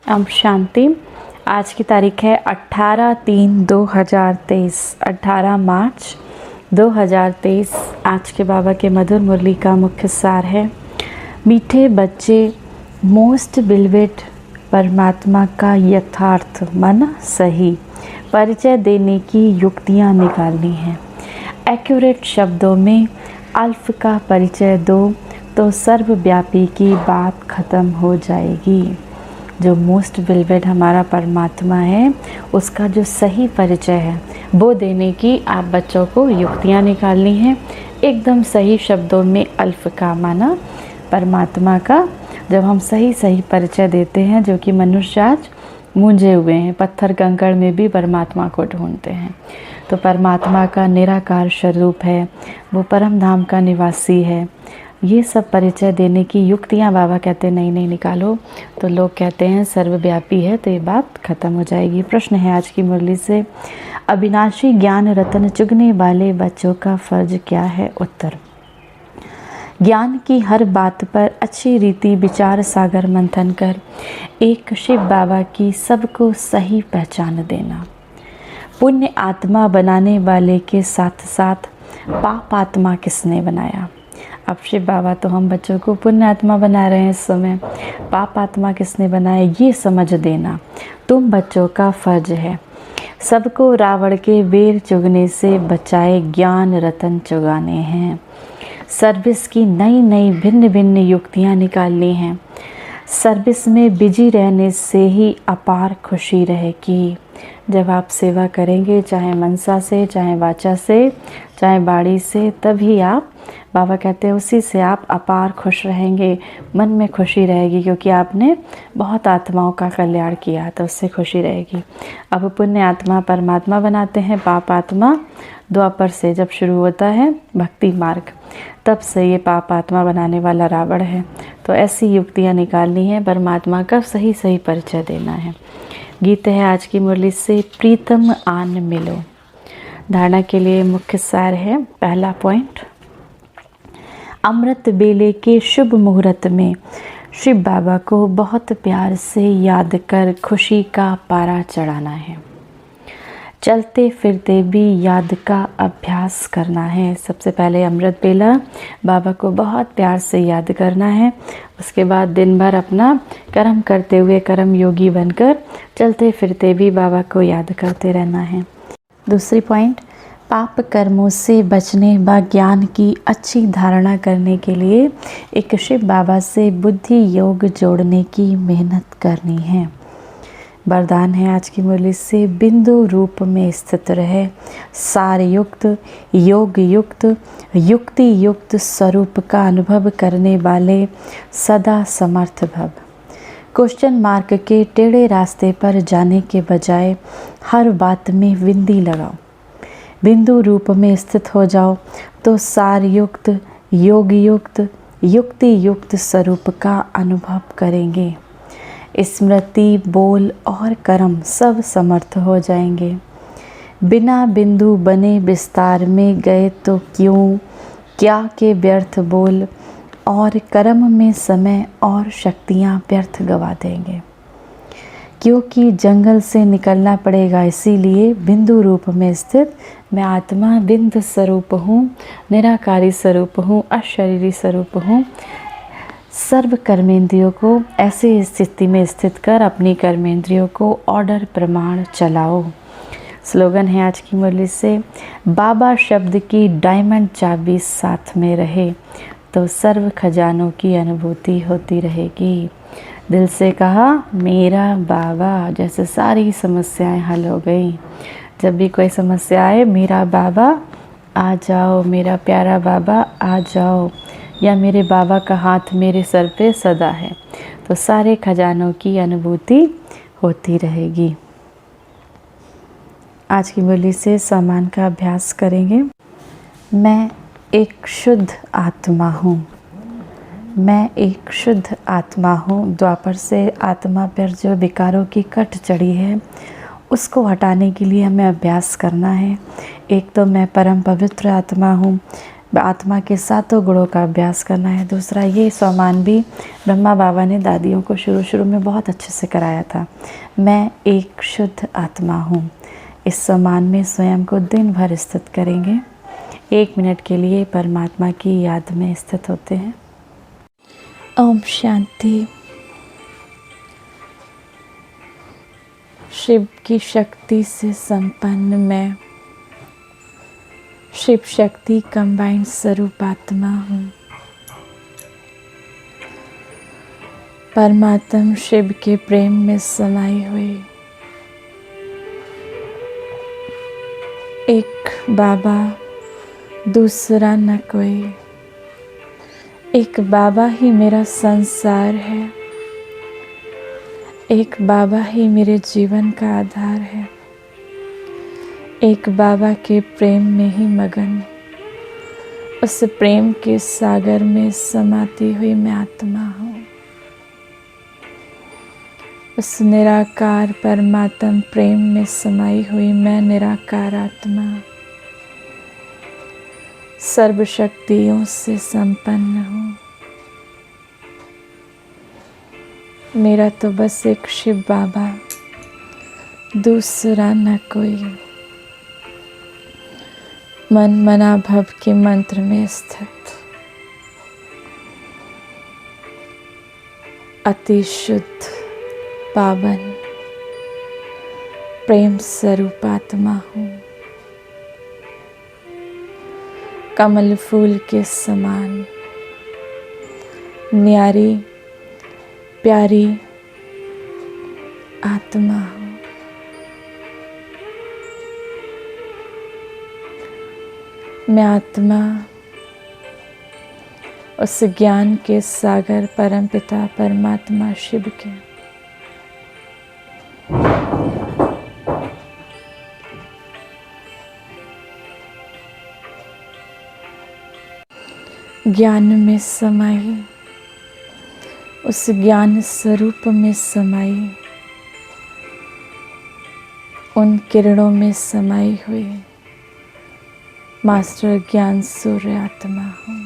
ओम शांति। आज की तारीख है 18/3/2023, 18 मार्च 2023। आज के बाबा के मधुर मुरली का मुख्य सार है, मीठे बच्चे, मोस्ट बिलवेड परमात्मा का यथार्थ मन सही परिचय देने की युक्तियाँ निकालनी हैं। एक्यूरेट शब्दों में अल्फ का परिचय दो तो सर्वव्यापी की बात खत्म हो जाएगी। जो मोस्ट बिलवेड हमारा परमात्मा है, उसका जो सही परिचय है वो देने की आप बच्चों को युक्तियाँ निकालनी हैं। एकदम सही शब्दों में अल्फ का माना परमात्मा का जब हम सही परिचय देते हैं, जो कि मनुष्य आज मूंझे हुए हैं, पत्थर कंकड़ में भी परमात्मा को ढूंढते हैं। तो परमात्मा का निराकार स्वरूप है, वो परम धाम का निवासी है। ये सब परिचय देने की युक्तियाँ बाबा कहते हैं नहीं निकालो, तो लोग कहते हैं सर्वव्यापी है, तो ये बात खत्म हो जाएगी। प्रश्न है आज की मुरली से, अविनाशी ज्ञान रतन चुगने वाले बच्चों का फर्ज क्या है? उत्तर, ज्ञान की हर बात पर अच्छी रीति विचार सागर मंथन कर एक शिव बाबा की सबको सही पहचान देना। पुण्य आत्मा बनाने वाले के साथ साथ पाप आत्मा किसने बनाया? अब शिव बाबा तो हम बच्चों को पुण्य आत्मा बना रहे हैं इस समय, पाप आत्मा किसने बनाया ये समझ देना तुम बच्चों का फर्ज है। सबको रावण के वेर चुगने से बचाए ज्ञान रतन चुगाने हैं। सर्विस की नई भिन्न भिन्न युक्तियाँ निकालनी हैं। सर्विस में बिजी रहने से ही अपार खुशी रहेगी। जब आप सेवा करेंगे, चाहे मनसा से, चाहे वाचा से, चाहे बाड़ी से, तभी आप, बाबा कहते हैं, उसी से आप अपार खुश रहेंगे। मन में खुशी रहेगी क्योंकि आपने बहुत आत्माओं का कल्याण किया, तो उससे खुशी रहेगी। अब पुण्य आत्मा परमात्मा बनाते हैं, पाप आत्मा द्वापर से जब शुरू होता है भक्ति मार्ग, तब से ये पाप आत्मा बनाने वाला रावण है। तो ऐसी युक्तियाँ निकालनी है, परमात्मा का सही परिचय देना है। गीत है आज की मुरली से, प्रीतम आन मिलो। धारणा के लिए मुख्य सार है, पहला पॉइंट, अमृत बेले के शुभ मुहूर्त में शिव बाबा को बहुत प्यार से याद कर खुशी का पारा चढ़ाना है। चलते फिरते भी याद का अभ्यास करना है। सबसे पहले अमृत बेला बाबा को बहुत प्यार से याद करना है। उसके बाद दिन भर अपना कर्म करते हुए कर्म योगी बनकर चलते फिरते भी बाबा को याद करते रहना है। दूसरी पॉइंट, पाप कर्मों से बचने व ज्ञान की अच्छी धारणा करने के लिए एक शिव बाबा से बुद्धि योग जोड़ने की मेहनत करनी है। वरदान है आज की मुरली से, बिंदु रूप में स्थित रहे सार युक्त योग युक्त युक्ति युक्त स्वरूप का अनुभव करने वाले सदा समर्थ भव। क्वेश्चन मार्क के टेढ़े रास्ते पर जाने के बजाय हर बात में बिंदी लगाओ। बिंदु रूप में स्थित हो जाओ तो सार युक्त योग युक्त युक्ति युक्त स्वरूप का अनुभव करेंगे। स्मृति, बोल और कर्म सब समर्थ हो जाएंगे। बिना बिंदु बने विस्तार में गए तो क्या के व्यर्थ बोल और कर्म में समय और शक्तियाँ व्यर्थ गवा देंगे। क्योंकि जंगल से निकलना पड़ेगा, इसीलिए बिंदु रूप में स्थित मैं आत्मा बिंदु स्वरूप हूँ, निराकारी स्वरूप हूँ, अशरीरी स्वरूप हूँ। सर्व कर्मेंद्रियों को ऐसी स्थिति में स्थित कर अपनी कर्मेंद्रियों को ऑर्डर प्रमाण चलाओ। स्लोगन है आज की मुरली से, बाबा शब्द की डायमंड चाबी साथ में रहे तो सर्व खजानों की अनुभूति होती रहेगी। दिल से कहा मेरा बाबा, जैसे सारी समस्याएं हल हो गई। जब भी कोई समस्या आए, मेरा बाबा आ जाओ, मेरा प्यारा बाबा आ जाओ, या मेरे बाबा का हाथ मेरे सर पे सदा है, तो सारे खजानों की अनुभूति होती रहेगी। आज की मुरली से सामान का अभ्यास करेंगे। मैं एक शुद्ध आत्मा हूँ। मैं एक शुद्ध आत्मा हूँ। द्वापर से आत्मा पर जो विकारों की कट चढ़ी है, उसको हटाने के लिए हमें अभ्यास करना है। एक तो मैं परम पवित्र आत्मा हूँ, आत्मा के सातों गुणों का अभ्यास करना है। दूसरा, ये स्वमान भी ब्रह्मा बाबा ने दादियों को शुरू में बहुत अच्छे से कराया था। मैं एक शुद्ध आत्मा हूँ। इस स्वमान में स्वयं को दिन भर स्थित करेंगे। 1 मिनट के लिए परमात्मा की याद में स्थित होते हैं। ओम शांति। शिव की शक्ति से संपन्न मैं शिव शक्ति कंबाइंड स्वरूप आत्मा हूँ। परमात्मा शिव के प्रेम में समाई हुई एक बाबा, दूसरा न कोई। एक बाबा ही मेरा संसार है। एक बाबा ही मेरे जीवन का आधार है। एक बाबा के प्रेम में ही मगन, उस प्रेम के सागर में समाती हुई मैं आत्मा हूँ। उस निराकार परमात्म प्रेम में समाई हुई मैं निराकार आत्मा, सर्व शक्तियों से संपन्न हूँ। मेरा तो बस एक शिव बाबा, दूसरा न कोई। मन मना भव के मंत्र में स्थित अति शुद्ध पावन प्रेम स्वरूप आत्मा हूँ। कमल फूल के समान न्यारी प्यारी आत्मा हूँ। मैं आत्मा उस ज्ञान के सागर परमपिता परमात्मा शिव के ज्ञान में समाई, उस ज्ञान स्वरूप में समाई, उन किरणों में समाई हुई मास्टर ज्ञान सूर्य आत्मा हूँ।